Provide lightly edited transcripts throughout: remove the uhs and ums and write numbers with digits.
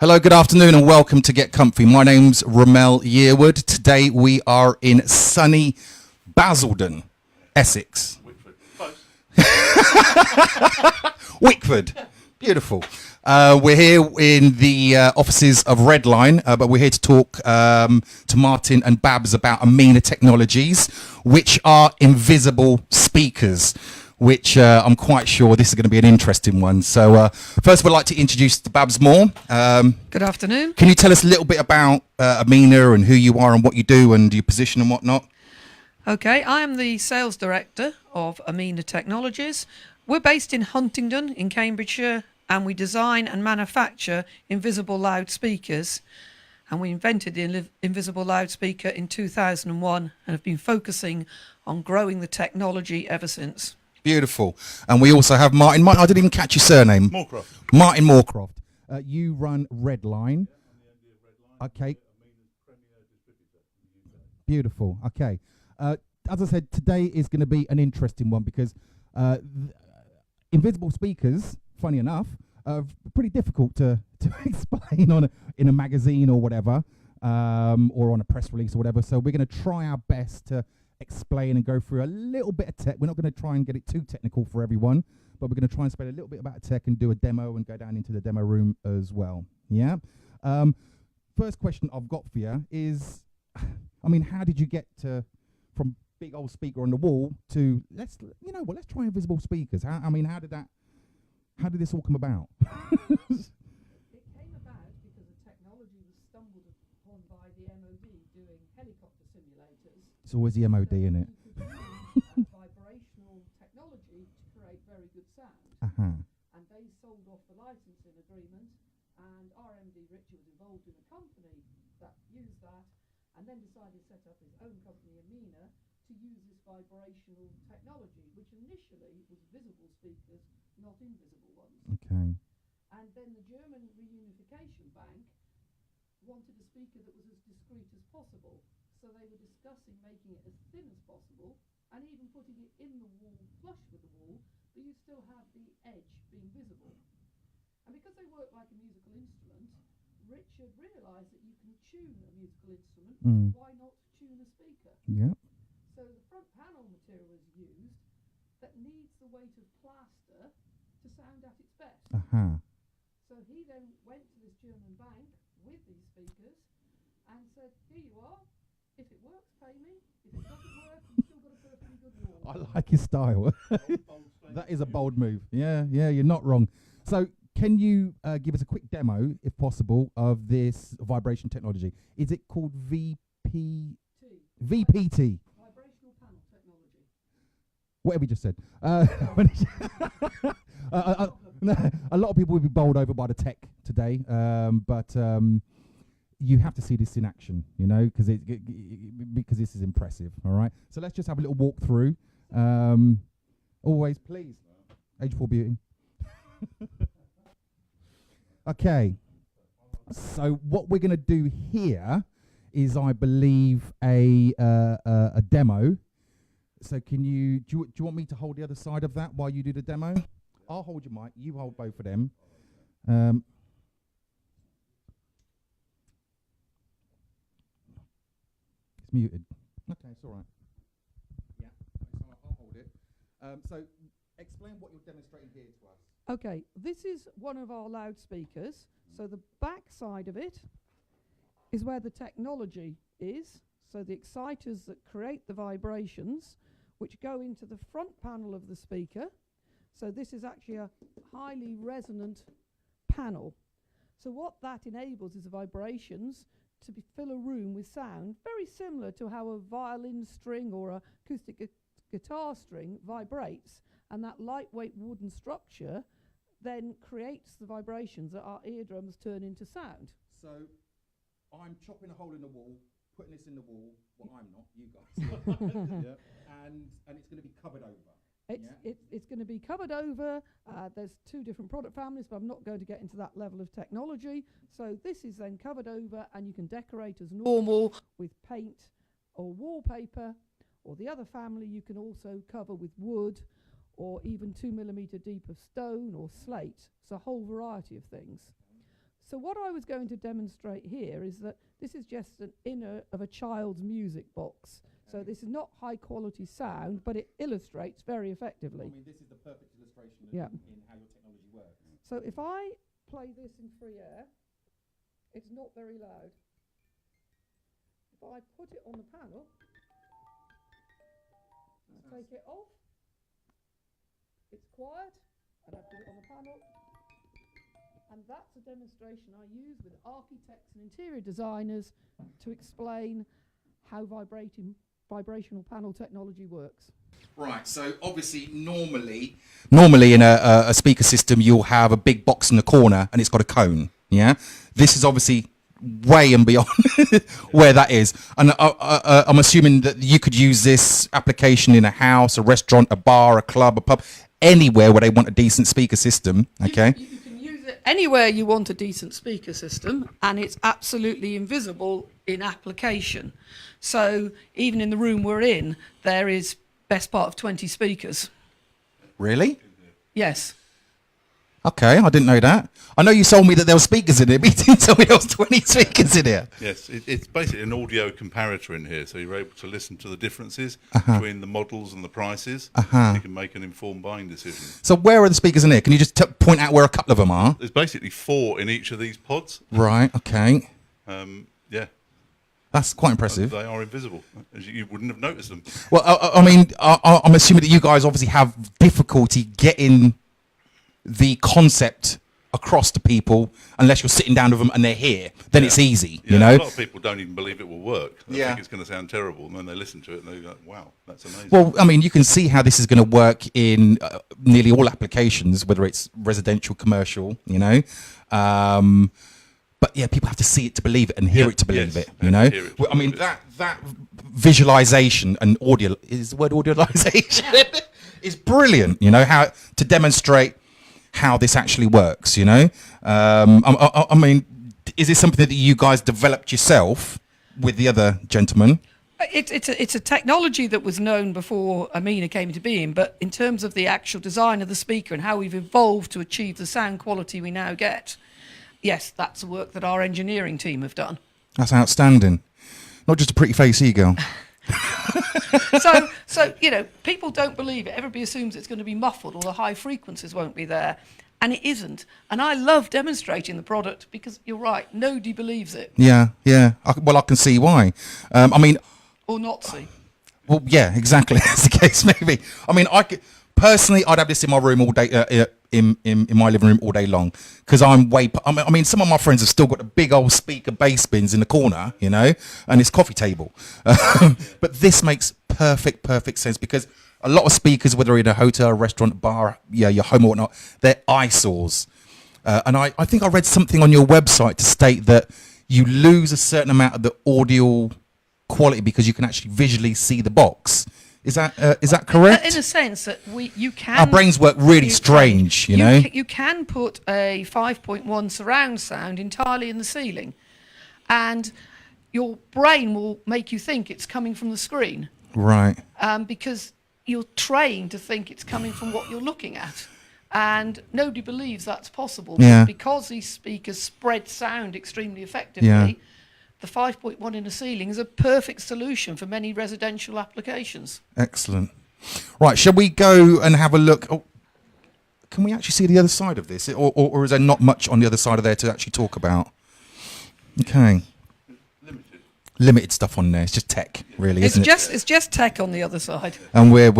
Hello, good afternoon and welcome to Get Comfy. My name's Ramel Yearwood. Today we are in sunny Basildon, Essex. Wickford. Beautiful. We're here in the offices of Redline, but we're here to talk to Martin and Babs about Amina technologies, which are invisible speakers, which I'm quite sure this is going to be an interesting one. So first we'd like to introduce Babs Moore. Good afternoon. Can you tell us a little bit about Amina and who you are and what you do and your position and whatnot? Okay, I am the sales director of Amina Technologies. We're based in Huntingdon in Cambridgeshire, and we design and manufacture invisible loudspeakers. And we invented the invisible loudspeaker in 2001 and have been focusing on growing the technology ever since. Beautiful. And we also have Martin. I didn't even catch your surname. Moorcroft. Martin Moorcroft. You run Redline. Okay. Beautiful. Okay. As I said, today is going to be an interesting one because invisible speakers, funny enough, are pretty difficult to explain in a magazine or whatever, or on a press release or whatever. So we're going to try our best to explain and go through a little bit of tech. We're not going to try and get it too technical for everyone, but we're going to try and explain a little bit about tech and do a demo and go down into the demo room as well. Yeah. First question I've got for you is, I mean, how did you get from big old speaker on the wall to let's try invisible speakers? How did this all come about? It came about because the technology was stumbled upon by the MOD doing helicopter simulators. It's always the MOD, isn't it? Vibrational technology to create very good sound. Uh-huh. And they sold off the licensing agreement, and our MD Richard was involved in a company that used that, and then decided to set up his own company, Amina, to use this vibrational technology, which initially was visible speakers, not invisible ones. Okay. And then the German Reunification Bank wanted a speaker that was as discreet as possible. So they were discussing making it as thin as possible and even putting it in the wall, flush with the wall, but you still have the edge being visible. And because they work like a musical instrument, Richard realised that you can tune a musical instrument, so why not tune a speaker? Yeah. So the front panel material is used that needs the weight of plaster to sound at its best. Uh-huh. So he then went to this German bank with these speakers and said, here you are. If it works, pay me. If it doesn't work, you've still got a perfectly good wall. I like his style. That is a bold move. Yeah, you're not wrong. So can you give us a quick demo, if possible, of this vibration technology? Is it called VPT? Vibrational panel technology. Whatever you just said. A lot of people will be bowled over by the tech today, but you have to see this in action, because because this is impressive. All right. So let's just have a little walk through. Always, please. Age 4 beauty. Okay. So what we're going to do here is, I believe, a demo. So do you want me to hold the other side of that while you do the demo? I'll hold your mic. You hold both of them. It's muted. Okay, it's all right. Yeah, so I'll hold it. So explain what you're demonstrating here to us. Okay, this is one of our loudspeakers. So the back side of it is where the technology is. So the exciters that create the vibrations, which go into the front panel of the speaker. So this is actually a highly resonant panel. So what that enables is the vibrations to fill a room with sound, very similar to how a violin string or a acoustic guitar string vibrates. And that lightweight wooden structure then creates the vibrations that our eardrums turn into sound. So I'm chopping a hole in the wall, putting this in the wall. Well, I'm not, you guys. Yeah. And it's going to be covered over. It's going to be covered over. There's two different product families, but I'm not going to get into that level of technology. So this is then covered over, and you can decorate as normal with paint or wallpaper. Or the other family you can also cover with wood, or even 2mm deep of stone or slate. It's a whole variety of things. So what I was going to demonstrate here is that this is just an inner of a child's music box. So this is not high quality sound, but it illustrates very effectively. I mean, this is the perfect illustration Yeah. in how your technology works. So if I play this in free air, it's not very loud. If I put it on the panel, and I take it off, it's quiet, and I put it on the panel. And that's a demonstration I use with architects and interior designers to explain how vibrational panel technology works. Right, so obviously normally in a speaker system you'll have a big box in the corner and it's got a cone, yeah? This is obviously way and beyond where that is. And I'm assuming that you could use this application in a house, a restaurant, a bar, a club, a pub, anywhere where they want a decent speaker system, okay? You can use it anywhere you want a decent speaker system, and it's absolutely invisible in application. So even in the room we're in, there is best part of 20 speakers. Really? Yes. Okay, I didn't know that. I know you told me that there were speakers in it, but you didn't tell me there was 20 speakers in here. Yes, it's basically an audio comparator in here, so you're able to listen to the differences between the models and the prices. So you can make an informed buying decision. So where are the speakers in here? Can you just point out where a couple of them are? There's basically 4 in each of these pods. Right, okay. Yeah. That's quite impressive. They are invisible. You wouldn't have noticed them. Well, I mean, I'm assuming that you guys obviously have difficulty getting the concept across to people unless you're sitting down with them and they're here. Then it's easy, Yeah, you know? a lot of people don't even believe it will work. They think it's going to sound terrible, and then they listen to it and they go, wow, that's amazing. Well, I mean, you can see how this is going to work in nearly all applications, whether it's residential, commercial, you know? But yeah, people have to see it to believe it and hear it to believe it, you know? Well, I mean, that visualization and audio, is the word audioalization? is brilliant, you know, how to demonstrate how this actually works, you know? I mean, is this something that you guys developed yourself with the other gentleman? It's a technology that was known before Amina came into being, but in terms of the actual design of the speaker and how we've evolved to achieve the sound quality we now get, yes, that's the work that our engineering team have done. That's outstanding. Not just a pretty face ego. So you know, people don't believe it. Everybody assumes it's going to be muffled or the high frequencies won't be there, and it isn't. And I love demonstrating the product because you're right, nobody believes it. Yeah. Well, I can see why. I mean, or not see. Well, yeah, exactly. That's the case, maybe. I mean, I could personally, I'd have this in my room all day, in my living room all day long, because I'm way. I mean, some of my friends have still got the big old speaker bass bins in the corner, you know, and it's coffee table. But this makes perfect sense because a lot of speakers, whether in a hotel, a restaurant, bar, yeah, your home or whatnot, they're eyesores. And I think I read something on your website to state that you lose a certain amount of the audio quality because you can actually visually see the box. Is that correct? In a sense that you can. Our brains work really strange, you know. You can put a 5.1 surround sound entirely in the ceiling, and your brain will make you think it's coming from the screen. Right. Because you're trained to think it's coming from what you're looking at. And nobody believes that's possible. Yeah. Because these speakers spread sound extremely effectively, the 5.1 in the ceiling is a perfect solution for many residential applications. Excellent. Right, shall we go and have a look? Oh, can we actually see the other side of this? Or is there not much on the other side of there to actually talk about? Okay. Limited stuff on there. It's just tech, really, isn't it? It's just tech on the other side. And we're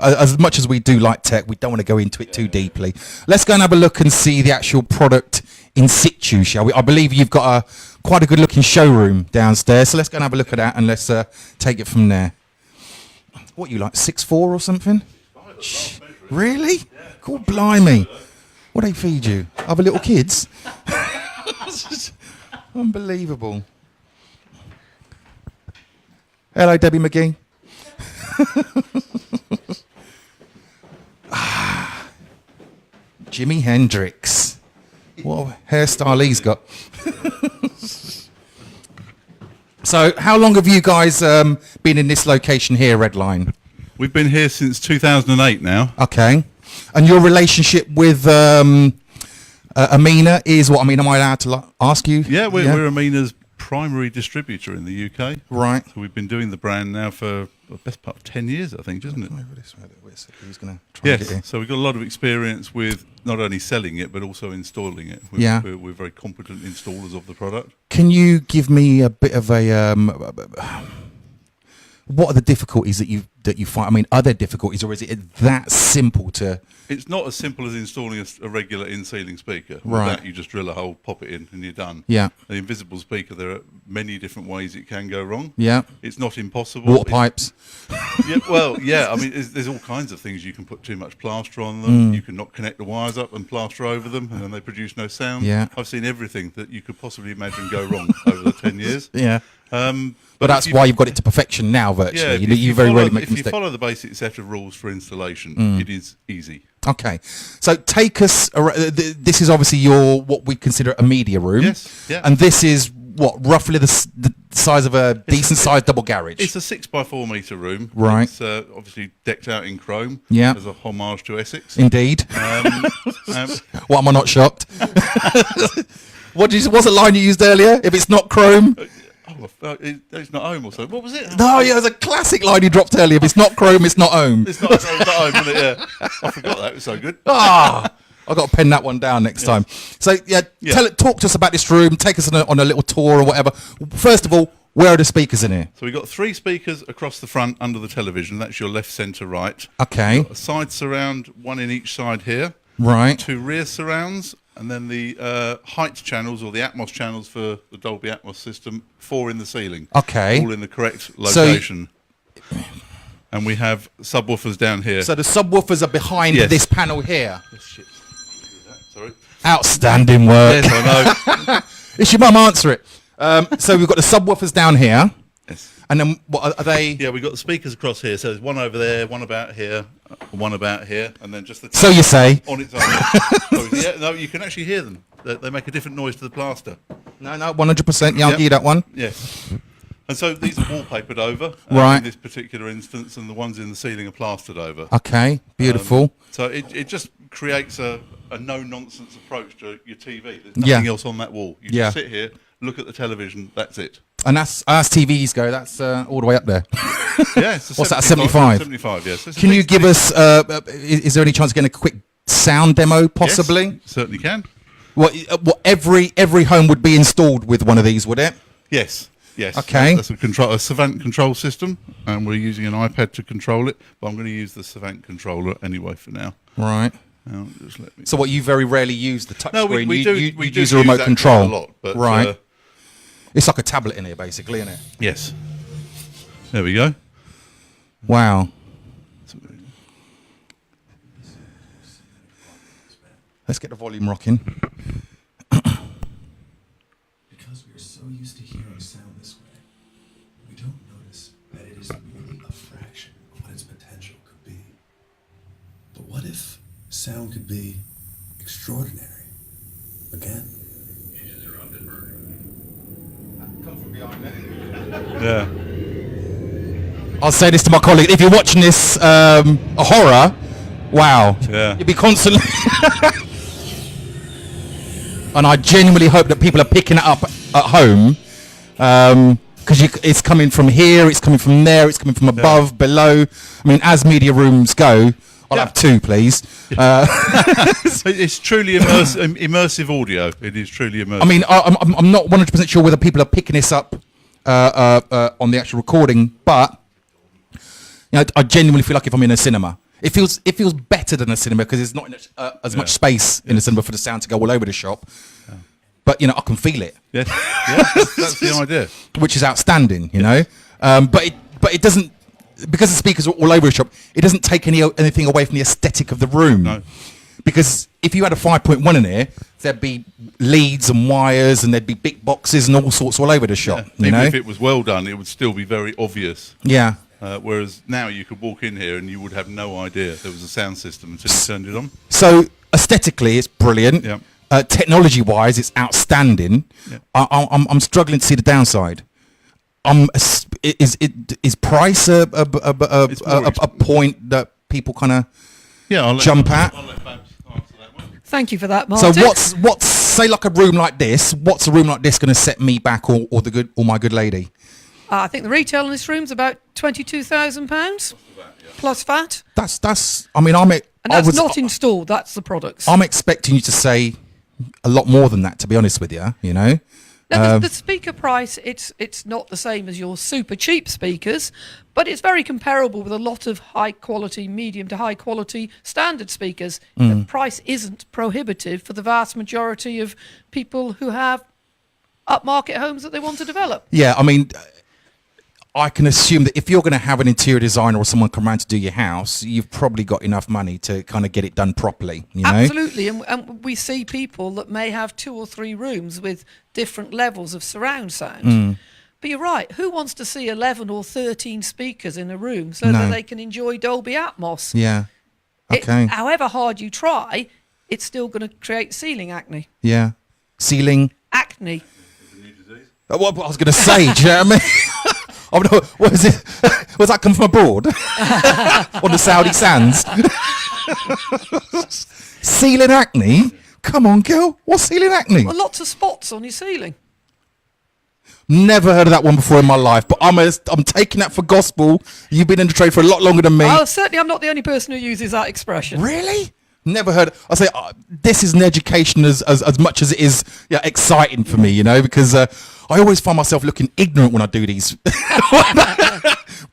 as much as we do like tech, we don't want to go into it too deeply. Let's go and have a look and see the actual product in situ, shall we? I believe you've got quite a good looking showroom downstairs, so let's go and have a look at that and let's take it from there. What are you, like 6'4" or something? Really? Cool, blimey. What do they feed you? Other little kids? Unbelievable. Hello, Debbie McGee. Jimi Hendrix. What a hairstyle he's got. So, how long have you guys been in this location here, Redline? We've been here since 2008 now. Okay. And your relationship with Amina is what? I mean, am I allowed to ask you? Yeah, we're Amina's primary distributor in the UK. Right. So we've been doing the brand now for the best part of 10 years, I think, isn't it? Who's going to try and get Yes. in? So we've got a lot of experience with not only selling it, but also installing it. Yeah. We're very competent installers of the product. Can you give me a bit of a what are the difficulties that you find? I mean, are there difficulties, or is it that simple to? It's not as simple as installing a regular in-ceiling speaker. With Right. that, you just drill a hole, pop it in, and you're done. Yeah. The invisible speaker, there are many different ways it can go wrong. Yeah. It's not impossible. Water pipes. Yeah, well, yeah. I mean, there's all kinds of things. You can put too much plaster on them. You can not connect the wires up and plaster over them, and then they produce no sound. Yeah. I've seen everything that you could possibly imagine go wrong over the 10 years. Yeah. But But that's why you've got it to perfection now, virtually. You very rarely make If you mistakes. follow the basic set of rules for installation, it is easy. Okay, so take us. This is obviously what we consider a media room. Yes, yeah. And this is what roughly the size of a decent sized double garage. It's a 6x4 metre room. Right. It's obviously decked out in chrome. Yeah. As a homage to Essex. Indeed. Um, What, am I not shocked? What's the line you used earlier? If it's not chrome. it's not home or something. What was it? No, yeah, it was a classic line you dropped earlier. If it's not chrome, it's not home. It's not home, is it? Yeah. I forgot that. It was so good. I've got to pen that one down next time. So, talk to us about this room. Take us on a little tour or whatever. First of all, where are the speakers in here? So we've got 3 speakers across the front under the television. That's your left, centre, right. Okay. A side surround, 1 in each side here. Right. 2 rear surrounds. And then the height channels or the Atmos channels for the Dolby Atmos system, 4 in the ceiling. Okay. All in the correct location. And we have subwoofers down here. So the subwoofers are behind this panel here. Oh, shit. Sorry. Outstanding work. Yes, I know. It's your mum, answer it. So we've got the subwoofers down here. Yes. And then what are they? Yeah, we've got the speakers across here. So there's one over there, one about here, one about here, and then just the... So you say? On its own. Yeah, no, you can actually hear them. They make a different noise to the plaster. No, 100%. Yeah, I'll give you that one. Yes. And so these are wallpapered over Right. in this particular instance, and the ones in the ceiling are plastered over. Okay, beautiful. So it just creates a no-nonsense approach to your TV. There's nothing else on that wall. You just sit here, look at the television, that's it. And that's as TVs go, that's all the way up there. Yeah, it's a What's that, 75? 75, yes. Can you give us, is there any chance of getting a quick sound demo, possibly? Yes, certainly can. What every home would be installed with one of these, would it? Yes. Okay. That's a Savant control system, and we're using an iPad to control it, but I'm going to use the Savant controller anyway for now. Right. Now, just let me... So what, you very rarely use the touch screen? We you do use a remote that control. quite a lot, but, right. It's like a tablet in here, basically, isn't it? Yes. There we go. Wow. Let's get the volume rocking. Because we're so used to hearing sound this way, we don't notice that it is merely a fraction of what its potential could be. But what if sound could be extraordinary? Again. Yeah. I'll say this to my colleague: if you're watching this a horror, wow, you'll be constantly. And I genuinely hope that people are picking it up at home, because it's coming from here, it's coming from there, it's coming from above, below. I mean, as media rooms go, I'll have 2, please. It's truly immersive audio. It is truly immersive. I mean, I'm not 100% sure whether people are picking this up on the actual recording, but I genuinely feel like if I'm in a cinema, it feels better than a cinema because there's not as much space in the cinema for the sound to go all over the shop. But I can feel it. Yes, that's the idea. Which is outstanding, but it doesn't, because the speakers are all over the shop. It doesn't take anything away from the aesthetic of the room. No. Because if you had a 5.1 in here, there'd be leads and wires, and there'd be big boxes and all sorts all over the shop. Even if it was well done, it would still be very obvious. Yeah. Whereas now you could walk in here and you would have no idea there was a sound system until you turned it on. So aesthetically, it's brilliant. Yeah. Technology-wise, it's outstanding. Yeah. I'm struggling to see the downside. Is price a point that people kind of I'll jump at? I'll let Babs answer that one. Thank you for that, So Martin. what's say like a room like this? What's a room like this going to set me back, or my good lady? I think the retail in this room's about £22,000 plus VAT. That's. I mean, And that's not installed. That's the products. I'm expecting you to say a lot more than that, to be honest with you. You know. Now, the speaker price, it's not the same as your super cheap speakers, but it's very comparable with a lot of high quality, medium to high quality standard speakers. The price isn't prohibitive for the vast majority of people who have upmarket homes that they want to develop. Yeah, I mean, I can assume that if you're going to have an interior designer or someone come around to do your house, you've probably got enough money to kind of get it done properly, you know? Absolutely, and we see people that may have 2 or 3 rooms with different levels of surround sound. But you're right, who wants to see 11 or 13 speakers in a room so that they can enjoy Dolby Atmos? Yeah, okay. However hard you try, it's still going to create ceiling acne. Yeah. Ceiling? Acne. What I was going to say, do you know what I mean? What is it? Was that come from abroad? On the Saudi sands? Ceiling acne? Come on, girl. What's ceiling acne? Well, lots of spots on your ceiling. Never heard of that one before in my life, but I'm taking that for gospel. You've been in the trade for a lot longer than me. Oh, certainly I'm not the only person who uses that expression. Really? Never heard. I say this is an education as much as it is exciting for me, you know, because I always find myself looking ignorant when I do these.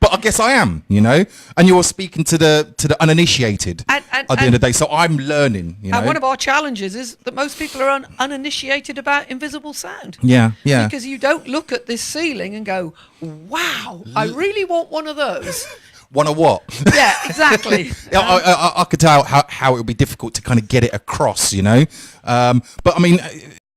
But I guess I am, you know. And you're speaking to the uninitiated And at the end of the day, so I'm learning, you know. And one of our challenges is that most people are uninitiated about invisible sound. Yeah. Because you don't look at this ceiling and go, wow, I really want one of those. One of what? Yeah, exactly. I could tell how it would be difficult to kind of get it across, you know. But I mean,